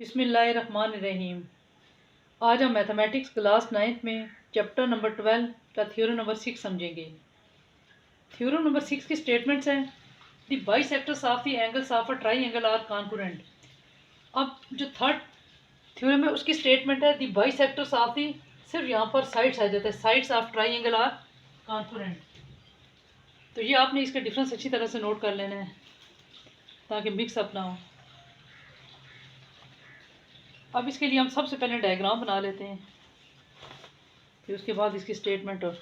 बिस्मिल्लाहिर्रहमानिर्रहीम। आज हम मैथमेटिक्स क्लास 9th में चैप्टर नंबर 12 का थ्योरम नंबर 6 समझेंगे। थ्योरम नंबर 6 की स्टेटमेंट्स हैं the bisectors of the angles of a triangle are concurrent. अब जो थर्ड थ्योरम है उसकी स्टेटमेंट है द बाइसेक्टर्स ऑफ द, सिर्फ यहाँ पर साइड्स आ जाता है, sides of triangle are concurrent. तो ये आपने इसका डिफरेंस अच्छी तरह से नोट कर लेना है ताकि मिक्स अप ना हो। अब इसके लिए हम सबसे पहले डायग्राम बना लेते हैं, फिर उसके बाद इसकी स्टेटमेंट। और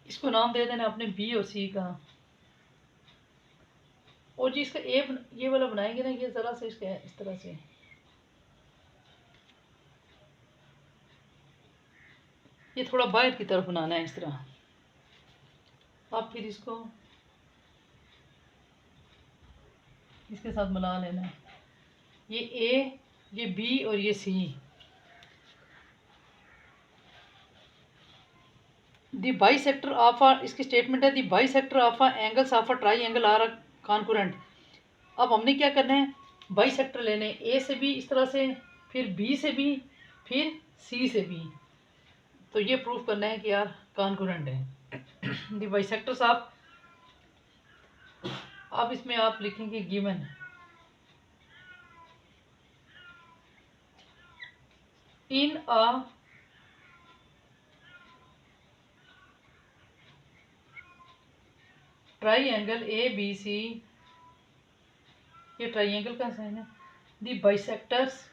इसको नाम दे देना अपने बी और सी का। और जी इसका ये वाला बनाएंगे ना, ये ज़रा से इसका इस तरह से, ये थोड़ा बाहर की तरफ बनाना है इस तरह। अब फिर इसको इसके साथ मिला लेना है, ये ए, ये बी और ये C. The bisector of a, इसकी स्टेटमेंट है the bisector of a angles of a triangle are concurrent. अब हमने क्या करना है, बाई सेक्टर लेने, ए से भी इस तरह से, फिर बी से भी, फिर सी से भी। तो ये प्रूफ करना है कि यार कॉन्करेंट है दी बाई सेक्टर्स ऑफ। अब इसमें आप लिखेंगे given in a triangle A B C, ये ट्राइंगल का साइन है, the bisectors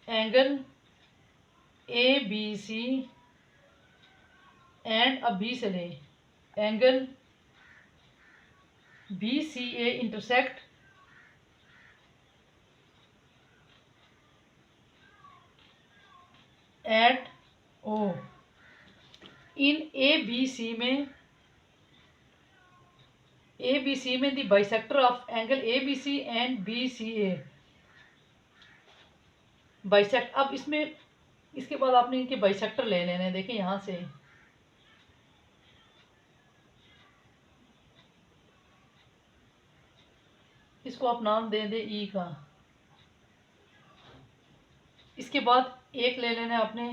angle A B C and अब बी से ले, angle B C A intersect at O. In A B C में, ए बी सी में the bisector of angle A B C and B C A bisect. अब इसमें इसके बाद आपने इनके बाइसेक्टर ले लेने हैं। देखिए यहाँ से इसको आप नाम दे दे ई का। इसके बाद एक ले लेना है आपने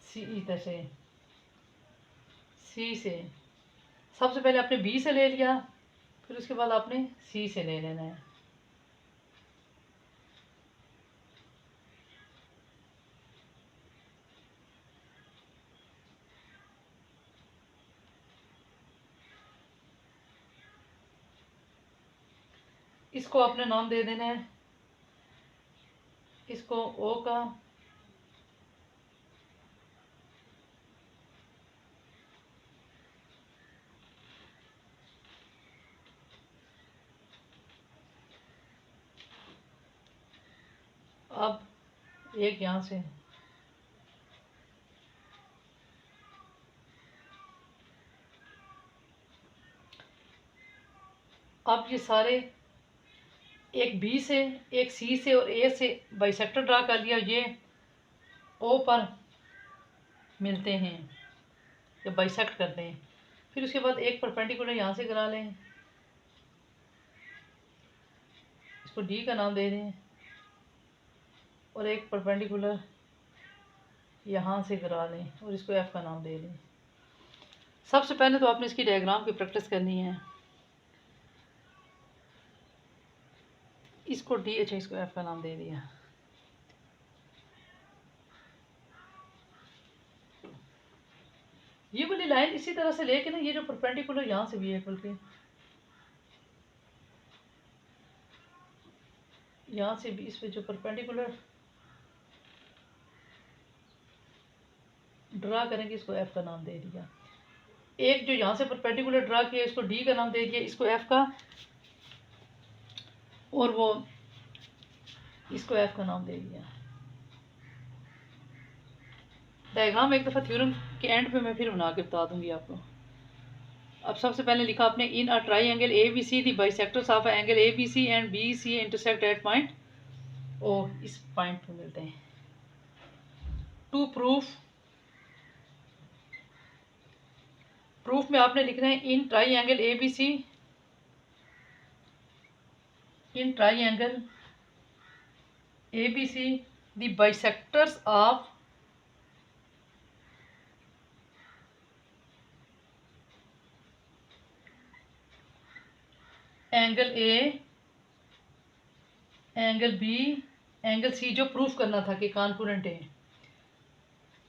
सी, इधर से सी से, सबसे पहले आपने बी से ले लिया, फिर उसके बाद आपने सी से ले लेना है। इसको आपने नाम दे देना है, इसको ओ का, अब एक यहाँ से, अब ये सारे एक बी से, एक सी से और ए से बाइसेक्टर ड्रा कर लिया, ये ओ पर मिलते हैं, ये बाइसेक्ट करते हैं। फिर उसके बाद एक परपेंडिकुलर यहाँ से करा लें, इसको डी का नाम दे दें, और एक परपेंडिकुलर यहाँ से करा लें और इसको एफ का नाम दे दें। सबसे पहले तो आपने इसकी डायग्राम की प्रैक्टिस करनी है। इसको डी, अच्छा इसको एफ का नाम दे दिया। ये वाली लाइन इसी तरह से लेके ना, ये जो परपेंडिकुलर यहाँ से भी है, बल्कि यहाँ से भी, इस पे जो परपेंडिकुलर ड्रा करेंगे इसको एफ का नाम दे दिया। एक जो यहाँ से परपेंडिकुलर ड्रा किया इसको डी का नाम दे दिया, इसको एफ का, और वो इसको एफ का नाम दे दिया। डायग्राम एक दफ़ा थ्योरम के एंड पे मैं फिर बना के बता दूंगी आपको। अब सबसे पहले लिखा आपने in a triangle A B C the bisectors of angle A B C and B C intersect at point O. इस पॉइंट पे मिलते हैं। टू प्रूफ में आपने लिखना है in triangle A B C, in triangle A B C the bisectors of angle A, angle B, angle C, जो proof करना था कि कॉन्करेंट है।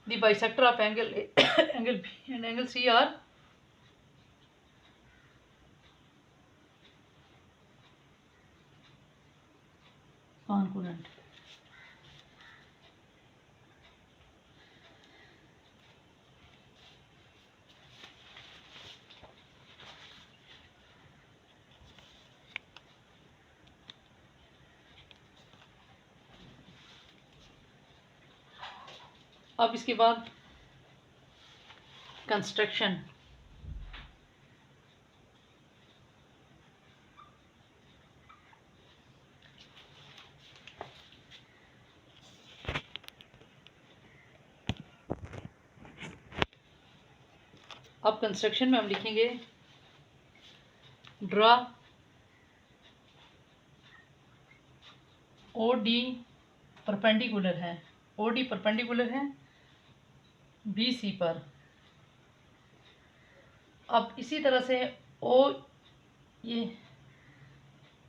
The bisector of angle A angle B and angle C are concurrent. अब इसके बाद construction. अब construction में हम लिखेंगे ड्रा ओ डी परपेंडिकुलर है, ओ डी परपेंडिकुलर है बी सी पर। अब इसी तरह से ओ, ये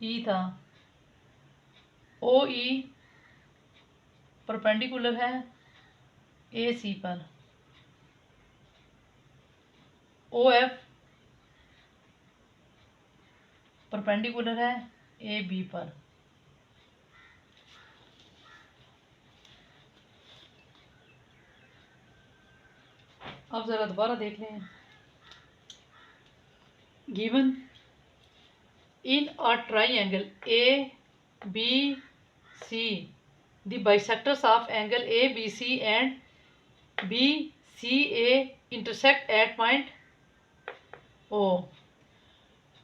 ई था, ओ ई परपेंडिकुलर है ए सी पर। ओ एफ परपेंडिकुलर है ए बी पर। अब ज़रा दोबारा देख लें। Given in a triangle A B C the bisectors of angle A B C and B C A intersect at point O.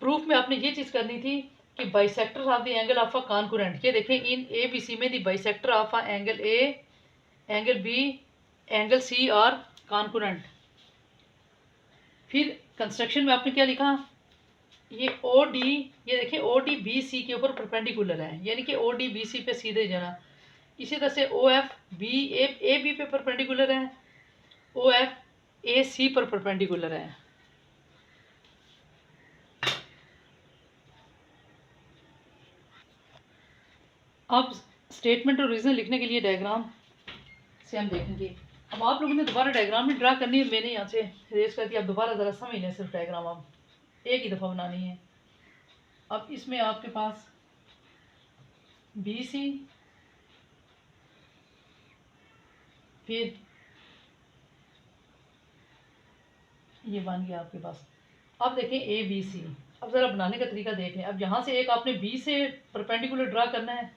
Proof में आपने ये चीज़ करनी थी कि bisector of the angle of a concurrent. ये देखें इन ए बी सी में the bisector of a angle A, angle B, angle C और कॉन्करेंट। फिर कंस्ट्रक्शन में आपने क्या लिखा, ये ओ डी, ये देखिए ओ डी बी सी के ऊपर परपेंडिकुलर है, यानी कि ओ डी बी सी पे सीधे जाना। इसी तरह से O F B A B पे परपेंडिकुलर है, ओ एफ ए सी पर परपेंडिकुलर है। अब स्टेटमेंट और रीज़न लिखने के लिए डायग्राम से हम देखेंगे। अब आप लोगों ने दोबारा डायग्राम में ड्रा करनी है, मैंने यहाँ से रेस कर दिया। अब दोबारा ज़रा समझ लें, सिर्फ डायग्राम अब एक ही दफ़ा बनानी है। अब इसमें आपके पास बी सी, फिर ये बन गया आपके पास। अब देखें ए बी सी। अब ज़रा बनाने का तरीका देख लें। अब यहाँ से एक आपने बी से परपेंडिकुलर ड्रा करना है,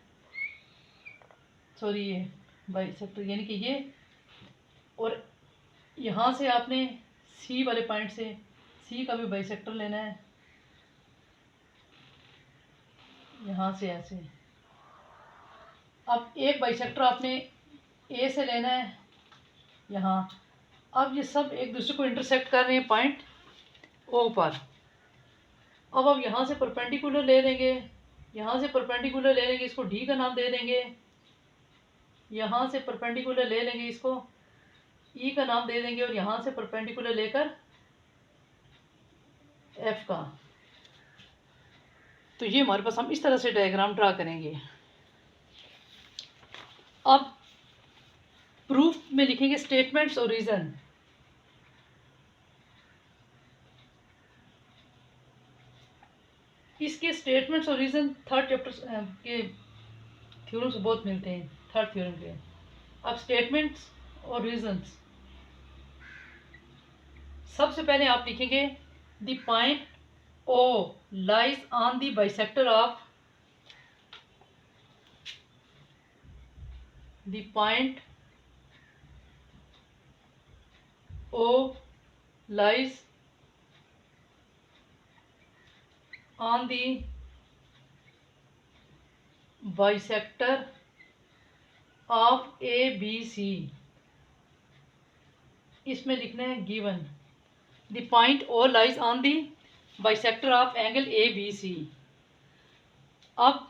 सॉरी ये बाइसेक्टर यानी कि ये, और यहाँ से आपने सी वाले पॉइंट से सी का भी बाइसेक्टर लेना है, यहाँ से ऐसे। अब एक बाइसेक्टर आपने ए से लेना है यहाँ। अब ये सब एक दूसरे को इंटरसेक्ट कर रहे हैं पॉइंट ओ पर। अब यहाँ से परपेंडिकुलर ले लेंगे, यहाँ से परपेंडिकुलर ले लेंगे, इसको डी का नाम दे देंगे। यहाँ से परपेंडिकुलर ले लेंगे, इसको ई का नाम दे देंगे, और यहाँ से परपेंडिकुलर लेकर एफ का। तो ये हमारे पास, हम इस तरह से डायग्राम ड्रा करेंगे। अब प्रूफ में लिखेंगे स्टेटमेंट्स और रीज़न। इसके स्टेटमेंट्स और रीज़न थर्ड चैप्टर के थ्योरम से बहुत मिलते हैं, थर्ड थ्योरम के। अब स्टेटमेंट्स और रीजंस, सबसे पहले आप लिखेंगे the point O lies on the bisector of, the point O lies on the bisector of A B C, इसमें लिखना है given the point O lies on the bisector of angle A B C. अब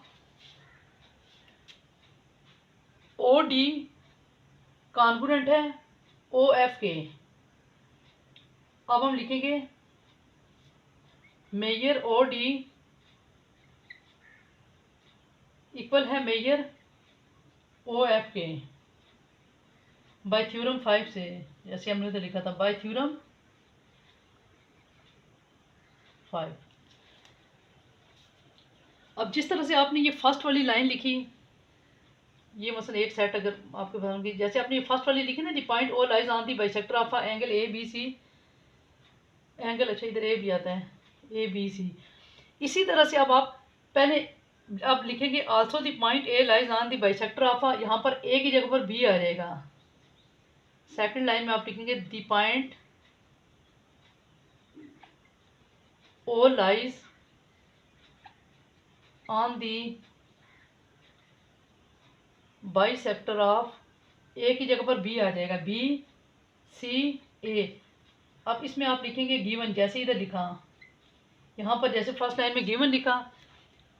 O D congruent है O F के। अब हम लिखेंगे major O D equal है मेजर ओ एफ के बाय थ्योरम 5 से, जैसे हमने तो लिखा था बाय थ्योरम 5। अब जिस तरह से आपने ये फर्स्ट वाली लाइन लिखी, ये मसलन एक सेट अगर आपको बताऊंगी, जैसे आपने ये फर्स्ट वाली लिखी ना, the point O lies on the bisector of angle A B C, angle अच्छा इधर ए भी आता है ए बी सी। इसी तरह से अब आप पहले अब लिखेंगे also the point A lies on the bisector of, यहाँ पर ए की जगह पर बी आ जाएगा। सेकंड लाइन में आप लिखेंगे the point O lies on the bisector of, A की जगह पर बी आ जाएगा बी सी ए। अब इसमें आप लिखेंगे गिवन, जैसे इधर लिखा यहाँ पर, जैसे फर्स्ट लाइन में गिवन लिखा,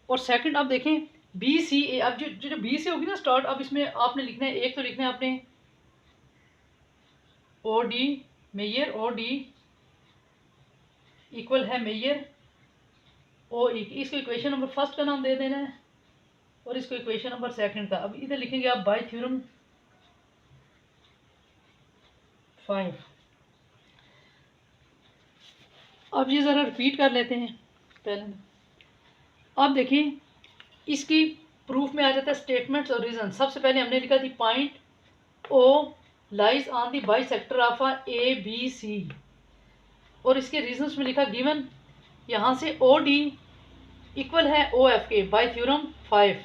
और सेकंड आप देखें बी सी ए। अब जो बी से होगी ना स्टार्ट, अब इसमें आपने लिखना है, एक तो लिखना है आपने O D, measure O D equal है मेजर ओ ई। इसको इक्वेशन नंबर फर्स्ट का नाम दे देना है और इसको इक्वेशन नंबर सेकंड का। अब इधर लिखेंगे आप बाय थ्योरम 5। अब ये ज़रा रिपीट कर लेते हैं पहले। अब देखिए इसकी प्रूफ में आ जाता है स्टेटमेंट्स और रीजन। सबसे पहले हमने लिखा थी point O lies on the bisector of A B C, और इसके रीजंस में लिखा गिवन, यहाँ से ओ डी इक्वल है ओ एफ के बाय थ्योरम 5।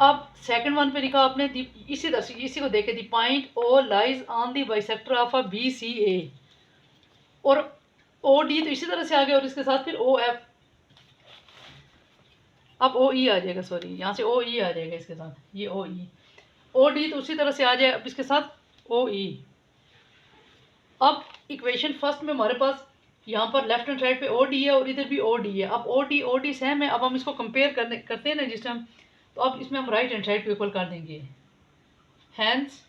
अब सेकंड वन पे लिखा आपने इसी तरह से, इसी को देखे the point O lies on the bisector of B C A, और ओ डी तो इसी तरह से आ गया और इसके साथ फिर ओ एफ। अब ओ ई आ जाएगा, सॉरी यहाँ से ओ ई आ जाएगा इसके साथ, ये ओ ई, ओ डी तो उसी तरह से आ जाए अब इसके साथ ओ ई। अब इक्वेशन फर्स्ट में हमारे पास यहाँ पर लेफ्ट हैंड साइड पे ओ डी है और इधर भी ओ डी है। अब ओ डी सेम है। अब हम इसको कंपेयर करते हैं ना जिस टाइम, तो अब इसमें हम राइट हैंड साइड पे इक्वल कर देंगे। Hence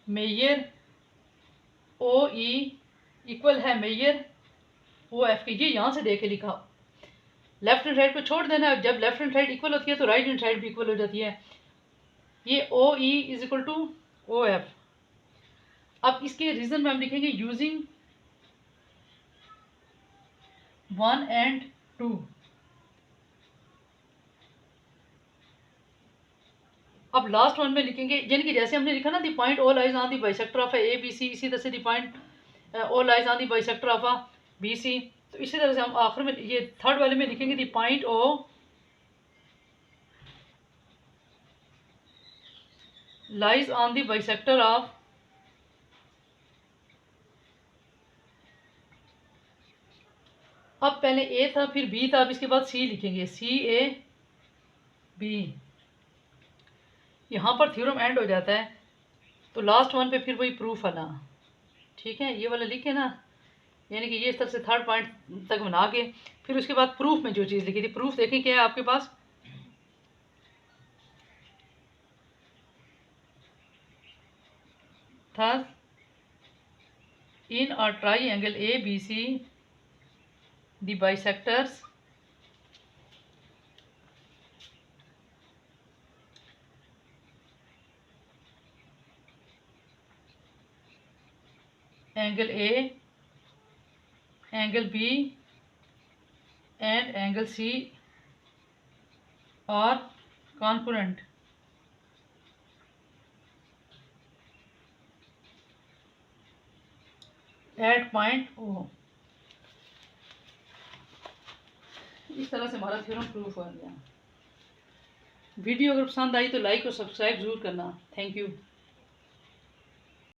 major O E equal है मेजर ओ एफ के। ये यहाँ से देके लिखा, लेफ्ट हैंड साइड पे छोड़ देना है। जब लेफ्ट हैंड साइड इक्वल होती है तो राइट हैंड साइड भी इक्वल हो जाती है। ये O E is equal to O F. अब इसके रीजन में हम लिखेंगे यूजिंग 1 and 2। अब लास्ट वन में लिखेंगे, यानी कि जैसे हमने लिखा ना the point O lies on the bisector of A B C, इसी तरह से the point O lies on the bisector of B C. तो इसी तरह से हम आखिर में ये थर्ड वाले में लिखेंगे the point O lies on the bisector of, अब पहले ए था फिर बी था, अब इसके बाद सी लिखेंगे सी ए बी। यहाँ पर थ्योरम एंड हो जाता है तो लास्ट वन पे फिर वही प्रूफ वाला, ठीक है, ये वाला लिखे ना, यानी कि ये इस तरह से थर्ड पॉइंट तक बना के फिर उसके बाद प्रूफ में जो चीज़ लिखी थी, प्रूफ देखें क्या है आपके पास। Thus in a triangle A B C the bisectors angle A, angle B and angle C और कॉन्करेंट एट पॉइंट ओ। इस तरह से हमारा थ्योरम प्रूफ हो गया। वीडियो अगर पसंद आई तो लाइक और सब्सक्राइब जरूर करना। Thank you.